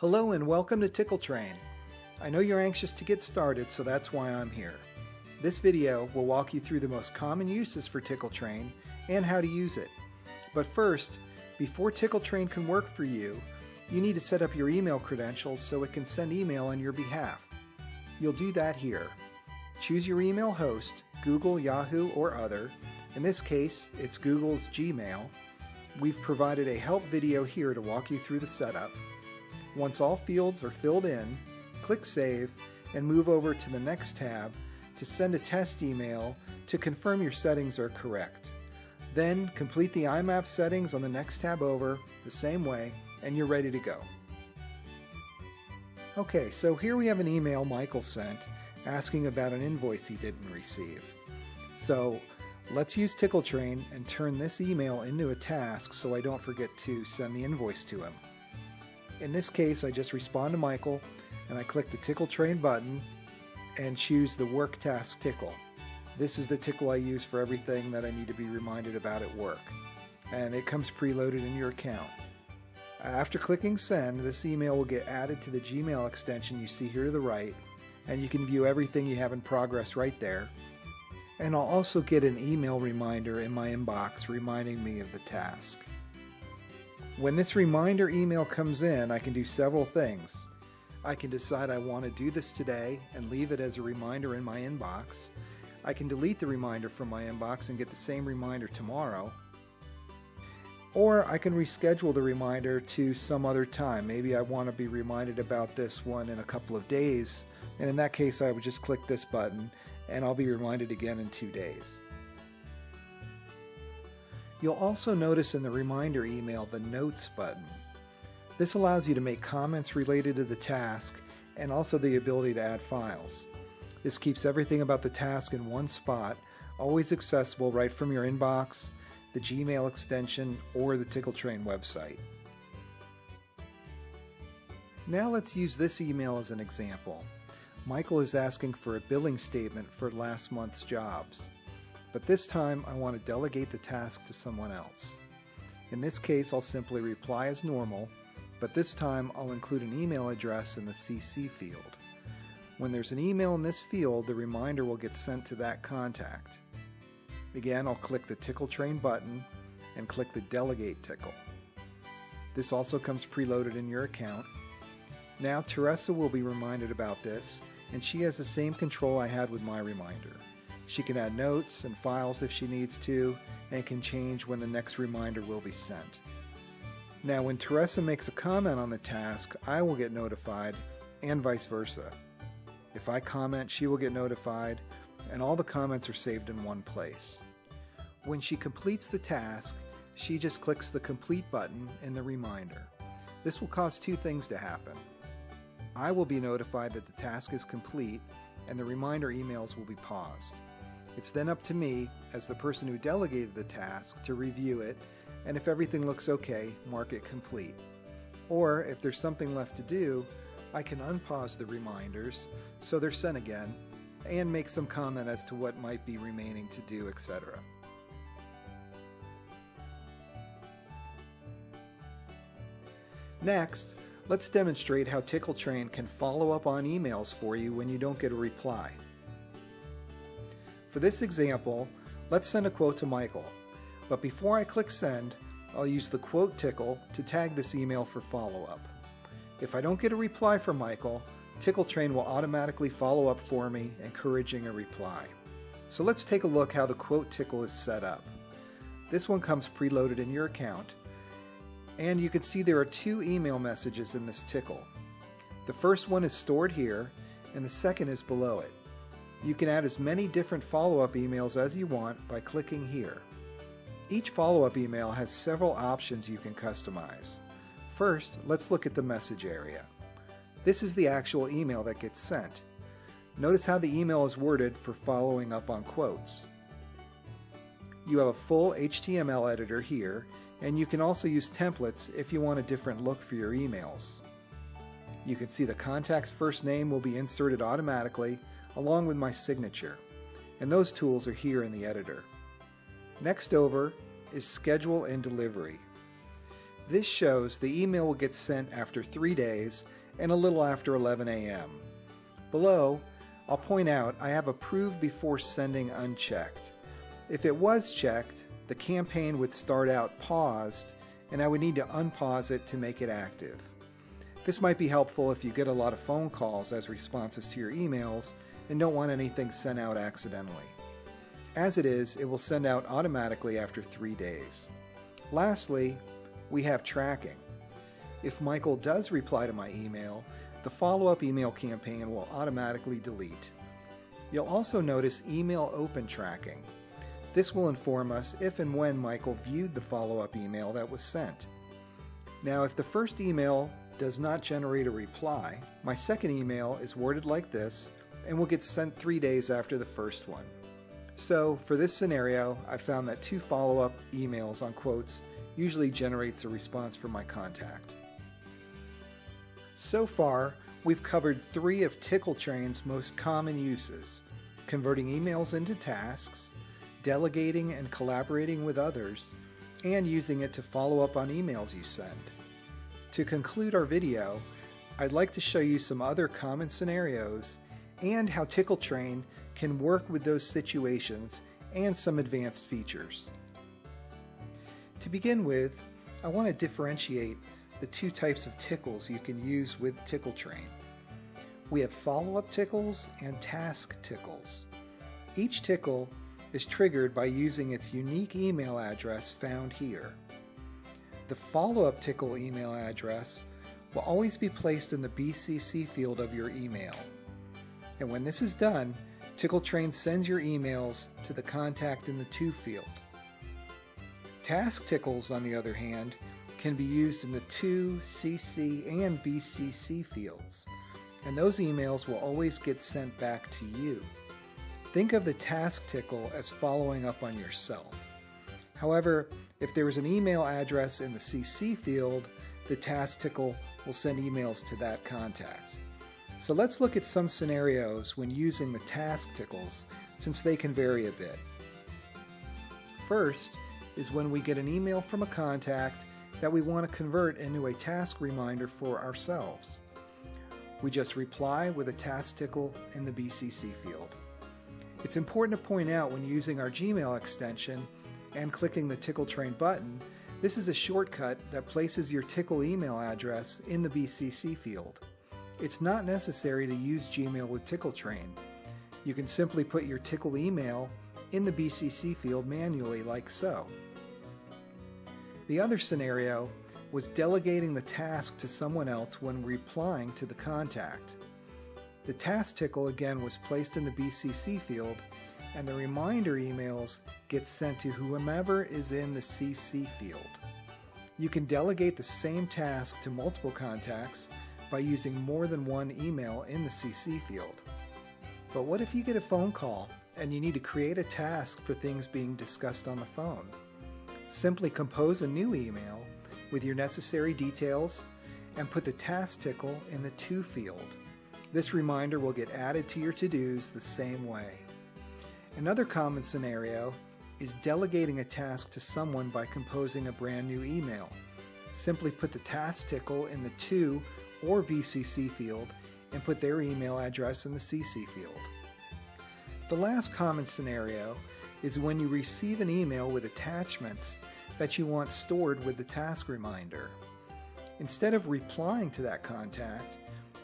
Hello and welcome to TickleTrain. I know you're anxious to get started, so that's why I'm here. This video will walk you through the most common uses for TickleTrain and how to use it. But first, before TickleTrain can work for you, you need to set up your email credentials so it can send email on your behalf. You'll do that here. Choose your email host, Google, Yahoo, or other. In this case, it's Google's Gmail. We've provided a help video here to walk you through the setup. Once all fields are filled in, click Save and move over to the next tab to send a test email to confirm your settings are correct. Then complete the IMAP settings on the next tab over the same way and you're ready to go. Okay, so here we have an email Michael sent asking about an invoice he didn't receive. So let's use TickleTrain and turn this email into a task so I don't forget to send the invoice to him. In this case, I just respond to Michael and I click the TickleTrain button and choose the Work Task Tickle. This is the tickle I use for everything that I need to be reminded about at work. And it comes preloaded in your account. After clicking Send, this email will get added to the Gmail extension you see here to the right, and you can view everything you have in progress right there. And I'll also get an email reminder in my inbox reminding me of the task. When this reminder email comes in, I can do several things. I can decide I want to do this today and leave it as a reminder in my inbox. I can delete the reminder from my inbox and get the same reminder tomorrow. Or I can reschedule the reminder to some other time. Maybe I want to be reminded about this one in a couple of days, and in that case I would just click this button and I'll be reminded again in 2 days. You'll also notice in the reminder email the Notes button. This allows you to make comments related to the task and also the ability to add files. This keeps everything about the task in one spot, always accessible right from your inbox, the Gmail extension, or the TickleTrain website. Now let's use this email as an example. Michael is asking for a billing statement for last month's jobs. But this time I want to delegate the task to someone else. In this case, I'll simply reply as normal, but this time I'll include an email address in the CC field. When there's an email in this field, the reminder will get sent to that contact. Again, I'll click the TickleTrain button and click the Delegate Tickle. This also comes preloaded in your account. Now Teresa will be reminded about this, and she has the same control I had with my reminder. She can add notes and files if she needs to, and can change when the next reminder will be sent. Now when Teresa makes a comment on the task, I will get notified, and vice versa. If I comment, she will get notified, and all the comments are saved in one place. When she completes the task, she just clicks the Complete button in the reminder. This will cause two things to happen. I will be notified that the task is complete, and the reminder emails will be paused. It's then up to me, as the person who delegated the task, to review it, and if everything looks okay, mark it complete. Or, if there's something left to do, I can unpause the reminders so they're sent again, and make some comment as to what might be remaining to do, etc. Next, let's demonstrate how TickleTrain can follow up on emails for you when you don't get a reply. For this example, let's send a quote to Michael, but before I click Send, I'll use the Quote Tickle to tag this email for follow-up. If I don't get a reply from Michael, TickleTrain will automatically follow up for me, encouraging a reply. So let's take a look how the Quote Tickle is set up. This one comes preloaded in your account, and you can see there are two email messages in this tickle. The first one is stored here, and the second is below it. You can add as many different follow-up emails as you want by clicking here. Each follow-up email has several options you can customize. First, let's look at the message area. This is the actual email that gets sent. Notice how the email is worded for following up on quotes. You have a full HTML editor here, and you can also use templates if you want a different look for your emails. You can see the contact's first name will be inserted automatically, along with my signature, and those tools are here in the editor. Next over is Schedule and Delivery. This shows the email will get sent after 3 days and a little after 11 a.m. Below, I'll point out I have approved before sending unchecked. If it was checked, the campaign would start out paused, and I would need to unpause it to make it active. This might be helpful if you get a lot of phone calls as responses to your emails and don't want anything sent out accidentally. As it is, it will send out automatically after 3 days. Lastly, we have tracking. If Michael does reply to my email, the follow-up email campaign will automatically delete. You'll also notice email open tracking. This will inform us if and when Michael viewed the follow-up email that was sent. Now, if the first email does not generate a reply, my second email is worded like this and will get sent 3 days after the first one. So, for this scenario, I found that 2 follow-up emails on quotes usually generates a response from my contact. So far, we've covered 3 of TickleTrain's most common uses: converting emails into tasks, delegating and collaborating with others, and using it to follow up on emails you send. To conclude our video, I'd like to show you some other common scenarios and how TickleTrain can work with those situations and some advanced features. To begin with, I want to differentiate the 2 types of tickles you can use with TickleTrain. We have follow-up tickles and task tickles. Each tickle is triggered by using its unique email address found here. The follow-up tickle email address will always be placed in the BCC field of your email. And when this is done, TickleTrain sends your emails to the contact in the To field. Task tickles, on the other hand, can be used in the To, CC, and BCC fields, and those emails will always get sent back to you. Think of the task tickle as following up on yourself. However, if there is an email address in the CC field, the task tickle will send emails to that contact. So let's look at some scenarios when using the task tickles, since they can vary a bit. First is when we get an email from a contact that we want to convert into a task reminder for ourselves. We just reply with a task tickle in the BCC field. It's important to point out when using our Gmail extension and clicking the TickleTrain button, this is a shortcut that places your Tickle email address in the BCC field. It's not necessary to use Gmail with TickleTrain. You can simply put your Tickle email in the BCC field manually, like so. The other scenario was delegating the task to someone else when replying to the contact. The task tickle again was placed in the BCC field, and the reminder emails get sent to whomever is in the CC field. You can delegate the same task to multiple contacts by using more than one email in the CC field. But what if you get a phone call and you need to create a task for things being discussed on the phone? Simply compose a new email with your necessary details and put the task tickle in the To field. This reminder will get added to your to-dos the same way. Another common scenario is delegating a task to someone by composing a brand new email. Simply put the task tickle in the To or BCC field and put their email address in the CC field. The last common scenario is when you receive an email with attachments that you want stored with the task reminder. Instead of replying to that contact,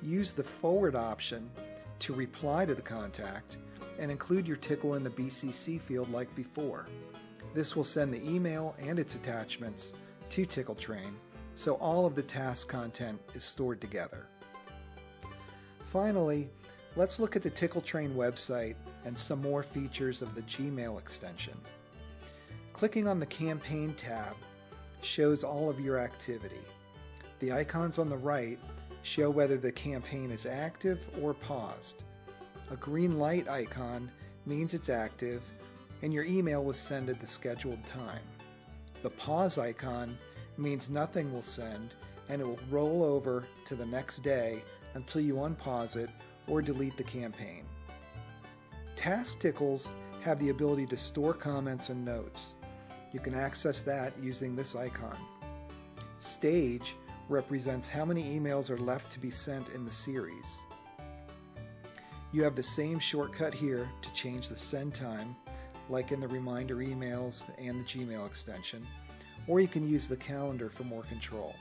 use the forward option to reply to the contact and include your tickle in the BCC field like before. This will send the email and its attachments to TickleTrain, so all of the task content is stored together. Finally, let's look at the TickleTrain website and some more features of the Gmail extension. Clicking on the Campaign tab shows all of your activity. The icons on the right show whether the campaign is active or paused. A green light icon means it's active and your email was sent at the scheduled time. The pause icon means nothing will send and it will roll over to the next day until you unpause it or delete the campaign. Task tickles have the ability to store comments and notes. You can access that using this icon. Stage represents how many emails are left to be sent in the series. You have the same shortcut here to change the send time, like in the reminder emails and the Gmail extension, or you can use the calendar for more control.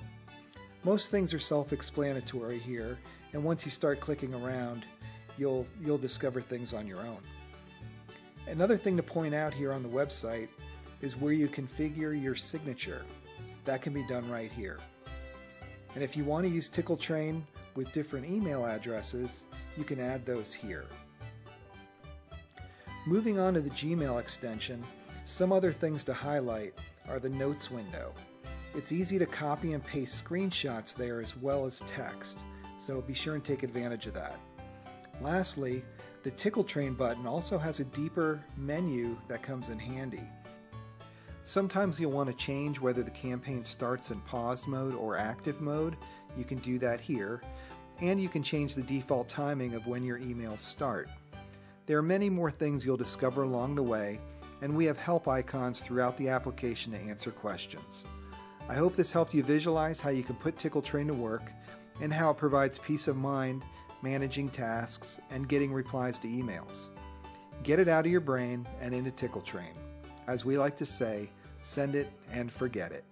Most things are self-explanatory here, and once you start clicking around, you'll discover things on your own. Another thing to point out here on the website is where you configure your signature. That can be done right here. And if you want to use TickleTrain with different email addresses, you can add those here. Moving on to the Gmail extension, some other things to highlight are the Notes window. It's easy to copy and paste screenshots there as well as text, so be sure and take advantage of that. Lastly, the TickleTrain button also has a deeper menu that comes in handy. Sometimes you'll want to change whether the campaign starts in paused mode or active mode. You can do that here, and you can change the default timing of when your emails start. There are many more things you'll discover along the way, and we have help icons throughout the application to answer questions. I hope this helped you visualize how you can put TickleTrain to work and how it provides peace of mind managing tasks and getting replies to emails. Get it out of your brain and into TickleTrain. As we like to say, send it and forget it.